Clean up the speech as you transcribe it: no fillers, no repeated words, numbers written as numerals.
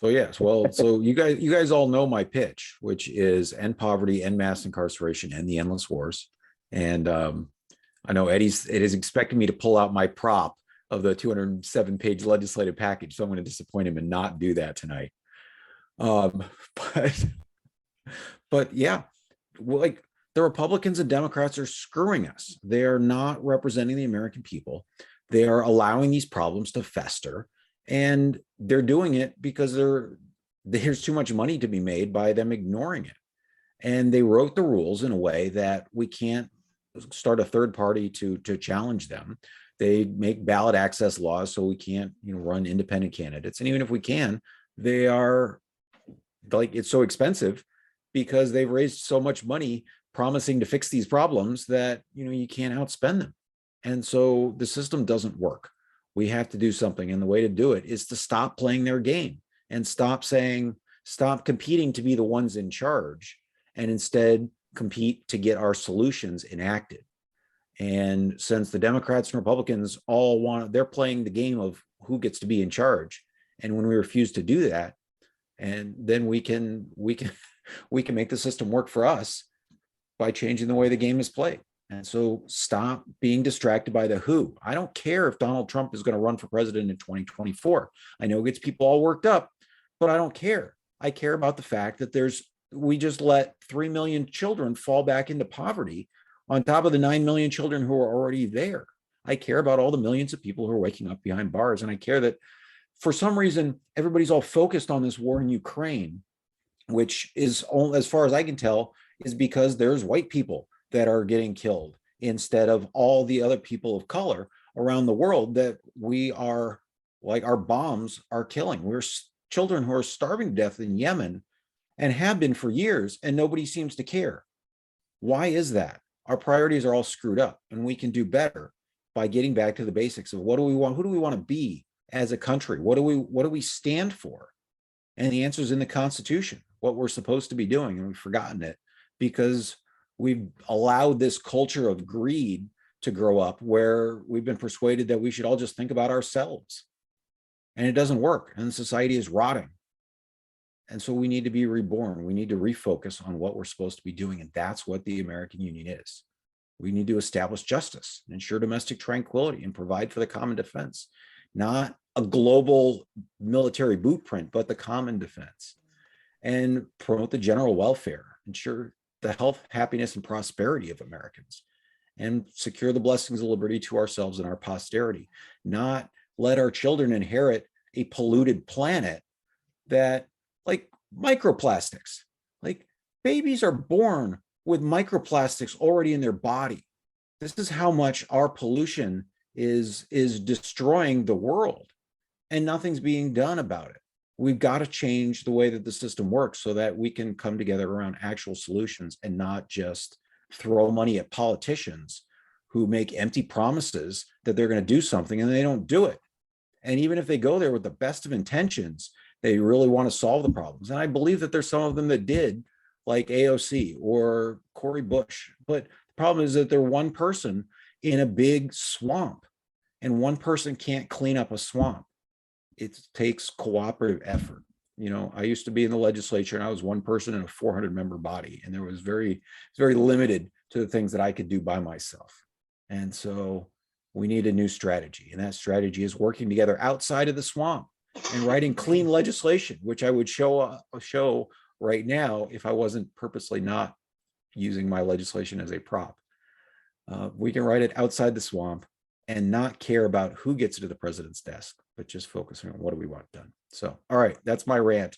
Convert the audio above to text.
So yes, well, so you guys all know my pitch, which is end poverty, end mass incarceration, and the endless wars. And I know Ed is expecting me to pull out my prop of the 207-page legislative package, so I'm going to disappoint him and not do that tonight. Um, but but yeah, like the Republicans and Democrats are screwing us. They are not representing the American people. They are allowing these problems to fester, and they're doing it because there's too much money to be made by them ignoring it. And they wrote the rules in a way that we can't start a third party to challenge them. They make ballot access laws so we can't, run independent candidates. And even if we can, they are like, it's so expensive because they've raised so much money promising to fix these problems that you can't outspend them. And so the system doesn't work. We have to do something, and the way to do it is to stop playing their game and stop competing to be the ones in charge, and instead compete to get our solutions enacted. And since the Democrats and Republicans they're playing the game of who gets to be in charge. And when we refuse to do that, and then we can make the system work for us by changing the way the game is played. And so stop being distracted by the who. I don't care if Donald Trump is going to run for president in 2024. I know it gets people all worked up, but I don't care. I care about the fact that we just let 3 million children fall back into poverty on top of the 9 million children who are already there. I care about all the millions of people who are waking up behind bars. And I care that for some reason, everybody's all focused on this war in Ukraine, which is, as far as I can tell, is because there's white people that are getting killed instead of all the other people of color around the world that our bombs are killing. We're children who are starving to death in Yemen and have been for years, and nobody seems to care. Why is that? Our priorities are all screwed up, and we can do better by getting back to the basics of what do we want? Who do we want to be as a country? What do we stand for? And the answer is in the Constitution, what we're supposed to be doing, and we've forgotten it because we've allowed this culture of greed to grow up where we've been persuaded that we should all just think about ourselves. And it doesn't work, and society is rotting. And so we need to be reborn. We need to refocus on what we're supposed to be doing. And that's what the American Union is. We need to establish justice, ensure domestic tranquility, and provide for the common defense, not a global military bootprint, but the common defense, and promote the general welfare, ensure the health, happiness, and prosperity of Americans, and secure the blessings of liberty to ourselves and our posterity, not let our children inherit a polluted planet that, like microplastics, like babies are born with microplastics already in their body. This is how much our pollution is destroying the world, and nothing's being done about it. We've got to change the way that the system works so that we can come together around actual solutions and not just throw money at politicians who make empty promises that they're going to do something and they don't do it. And even if they go there with the best of intentions, they really want to solve the problems. And I believe that there's some of them that did, like AOC or Cory Bush. But the problem is that they're one person in a big swamp, and one person can't clean up a swamp. It takes cooperative effort. I used to be in the legislature, and I was one person in a 400-member body, and there was very limited to the things that I could do by myself. And so we need a new strategy, and that strategy is working together outside of the swamp and writing clean legislation, which I would show right now if I wasn't purposely not using my legislation as a prop. We can write it outside the swamp and not care about who gets to the president's desk, but just focusing on what do we want done. So, all right, that's my rant.